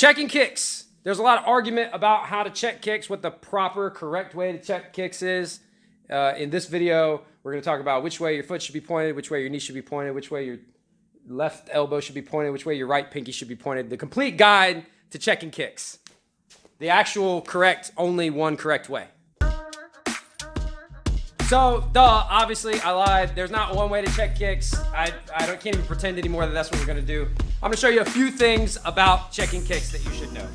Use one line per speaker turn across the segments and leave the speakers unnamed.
Checking kicks. There's a lot of argument about how to check kicks, what the proper, correct way to check kicks is. In this video, we're going to talk about which way your foot should be pointed, which way your knee should be pointed, which way your left elbow should be pointed, which way your right pinky should be pointed. The complete guide to checking kicks. The actual correct, only one correct way. So, obviously I lied. There's not one way to check kicks. I can't even pretend anymore that that's what we're gonna do. I'm gonna show you a few things about checking kicks that you should know.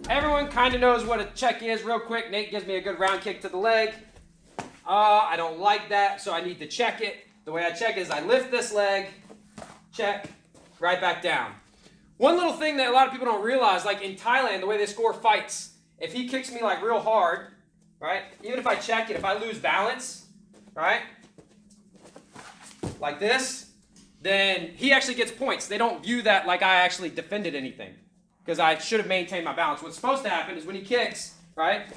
Everyone kind of knows what a check is. Real quick, Nate gives me a good round kick to the leg. I don't like that, so I need to check it. The way I check is I lift this leg, check, right back down. One little thing that a lot of people don't realize, like in Thailand, the way they score fights, if he kicks me like real hard, right, even if I check it, if I lose balance, right, like this, then he actually gets points. They don't view that like I actually defended anything because I should have maintained my balance. What's supposed to happen is when he kicks, right,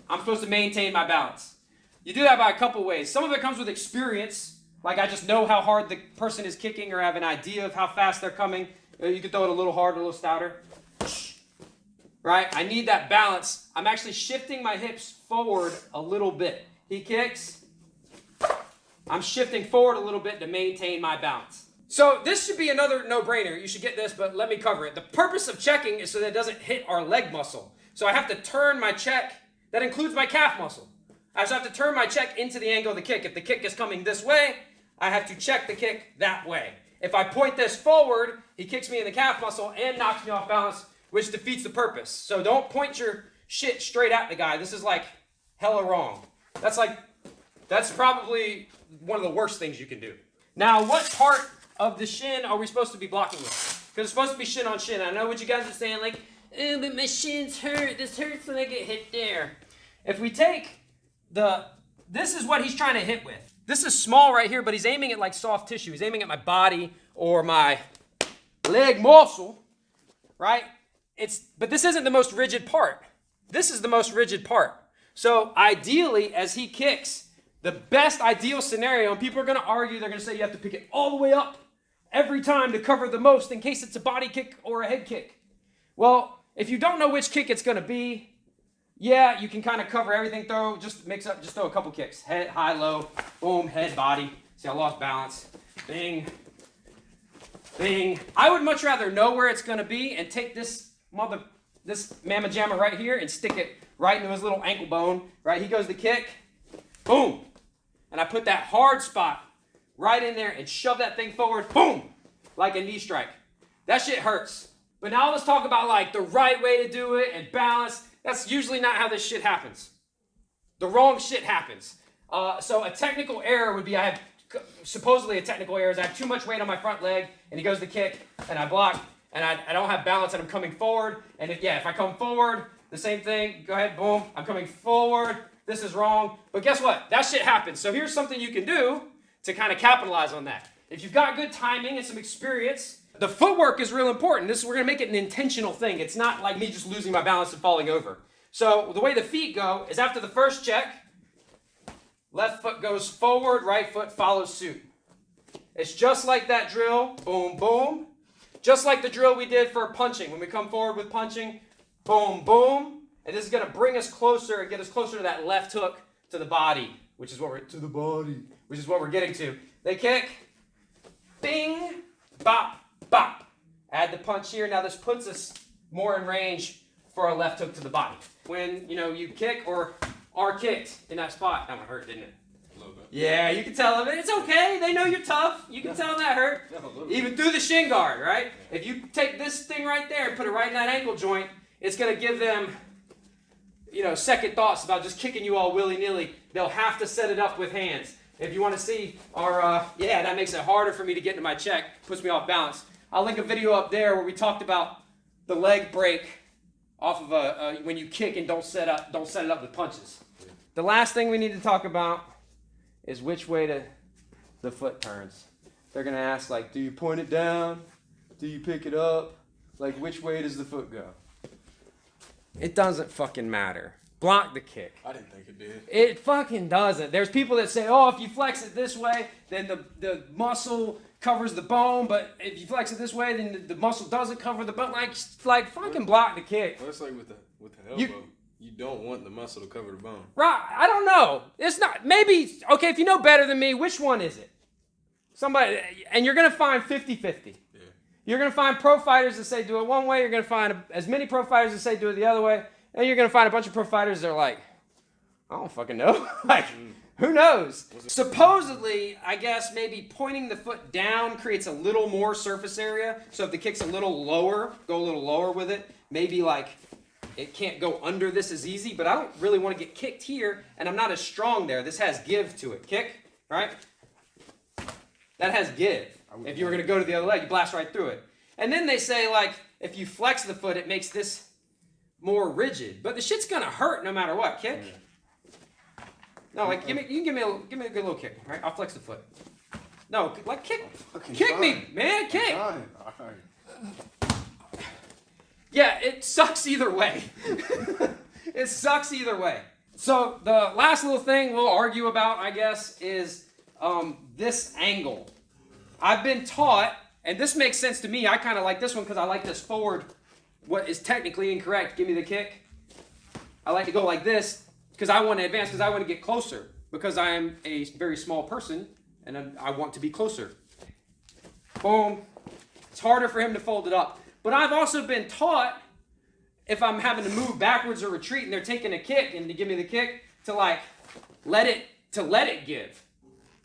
I'm supposed to maintain my balance. You do that by a couple ways. Some of it comes with experience, like I just know how hard the person is kicking or have an idea of how fast they're coming. You can throw it a little harder, a little stouter. Right? I need that balance. I'm actually shifting my hips forward a little bit. He kicks. I'm shifting forward a little bit to maintain my balance. So this should be another no-brainer. You should get this, but let me cover it. The purpose of checking is so that it doesn't hit our leg muscle. So I have to turn my check. That includes my calf muscle. I just have to turn my check into the angle of the kick. If the kick is coming this way, I have to check the kick that way. If I point this forward, he kicks me in the calf muscle and knocks me off balance, which defeats the purpose. So don't point your shit straight at the guy. This is like hella wrong. That's probably one of the worst things you can do. Now, what part of the shin are we supposed to be blocking with? Because it's supposed to be shin on shin. I know what you guys are saying, like, oh, but my shins hurt. This hurts when I get hit there. If we take this is what he's trying to hit with. This is small right here, but he's aiming at like soft tissue. He's aiming at my body or my leg muscle, right? But this isn't the most rigid part. This is the most rigid part. So ideally, as he kicks, the best ideal scenario, and people are going to argue, they're going to say you have to pick it all the way up every time to cover the most in case it's a body kick or a head kick. Well, if you don't know which kick it's going to be, yeah, you can kind of cover everything. Just throw a couple kicks. Head, high, low, boom, head, body. See, I lost balance. Bing, bing. I would much rather know where it's going to be and take this mamma jamma right here and stick it right into his little ankle bone. Right, he goes to kick. Boom. And I put that hard spot right in there and shove that thing forward. Boom. Like a knee strike. That shit hurts. But now let's talk about like the right way to do it and balance. That's usually not how this shit happens. The wrong shit happens. So a technical error would be, supposedly a technical error is I have too much weight on my front leg and he goes to kick and I block and I don't have balance and I'm coming forward. And if I come forward, the same thing, go ahead, boom, I'm coming forward. This is wrong. But guess what? That shit happens. So here's something you can do to kind of capitalize on that. If you've got good timing and some experience, the footwork is real important. We're going to make it an intentional thing. It's not like me just losing my balance and falling over. So the way the feet go is after the first check, left foot goes forward, right foot follows suit. It's just like that drill, boom, boom. Just like the drill we did for punching. When we come forward with punching, boom, boom. And this is going to bring us closer and get us closer to that left hook to the body, which is what we're getting to. They kick, bing, bop. Bop. Add the punch here. Now this puts us more in range for a left hook to the body. When you kick or are kicked in that spot, that one hurt, didn't it? A little bit. Yeah, you can tell them. It's okay. They know you're tough. You can tell them that hurt. Even through the shin guard, right? If you take this thing right there and put it right in that ankle joint, it's going to give them, second thoughts about just kicking you all willy-nilly. They'll have to set it up with hands. If you want to see that makes it harder for me to get into my check, puts me off balance. I'll link a video up there where we talked about the leg break off of when you kick and don't set it up with punches. Yeah. The last thing we need to talk about is which way the foot turns. They're going to ask, like, do you point it down? Do you pick it up? Like, which way does the foot go? It doesn't fucking matter. Block the kick.
I didn't think it did.
It fucking doesn't. There's people that say, oh, if you flex it this way, then the muscle covers the bone, but if you flex it this way, then the muscle doesn't cover the bone. Like fucking block the kick.
Well, it's like with the elbow. You don't want the muscle to cover the bone.
Right, I don't know. It's not, maybe, okay, if you know better than me, which one is it? Somebody, and you're going to find 50-50.
Yeah.
You're going to find pro fighters that say do it one way, you're going to find as many pro fighters that say do it the other way, and you're going to find a bunch of pro fighters that are like, I don't fucking know. Like, who knows? Supposedly, I guess maybe pointing the foot down creates a little more surface area, so if the kick's a little lower, go a little lower with it, maybe like, it can't go under this as easy, but I don't really want to get kicked here, and I'm not as strong there. This has give to it. Kick, right? That has give. If you were going to go to the other leg, you blast right through it. And then they say, like, if you flex the foot, it makes this more rigid. But the shit's going to hurt no matter what. Kick? No, like, you can give me a good little kick, right? I'll flex the foot. No, like, kick me, man, kick. Yeah, it sucks either way. It sucks either way. So the last little thing we'll argue about, I guess, is this angle. I've been taught, and this makes sense to me, I kind of like this one because I like this forward, what is technically incorrect. Give me the kick. I like to go like this because I want to advance, because I want to get closer, because I am a very small person, and I want to be closer. Boom. It's harder for him to fold it up. But I've also been taught, if I'm having to move backwards or retreat and they're taking a kick and to give me the kick, to like let it give.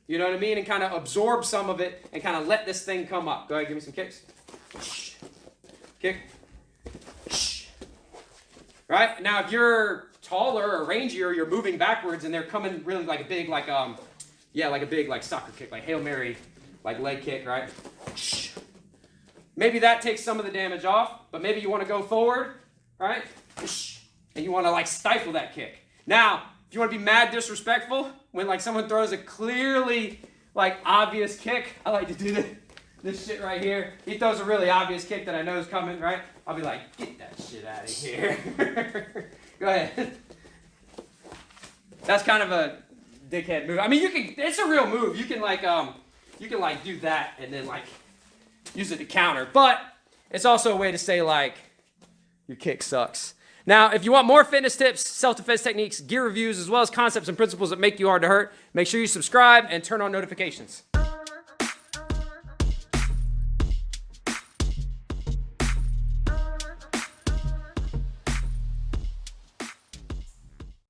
You know what I mean? And kind of absorb some of it and kind of let this thing come up. Go ahead, give me some kicks. Kick. Right? Now if you're taller or rangier, you're moving backwards and they're coming really like a big like a big like soccer kick, like Hail Mary, like leg kick, right? Maybe that takes some of the damage off, but maybe you want to go forward, right? And you want to like stifle that kick. Now, if you want to be mad disrespectful, when like someone throws a clearly like obvious kick, I like to do this shit right here. He throws a really obvious kick that I know is coming, right? I'll be like, get that shit out of here. Go ahead. That's kind of a dickhead move. I mean, it's a real move. You can do that and then like use it to counter, but it's also a way to say like your kick sucks. Now, if you want more fitness tips, self-defense techniques, gear reviews, as well as concepts and principles that make you hard to hurt, make sure you subscribe and turn on notifications.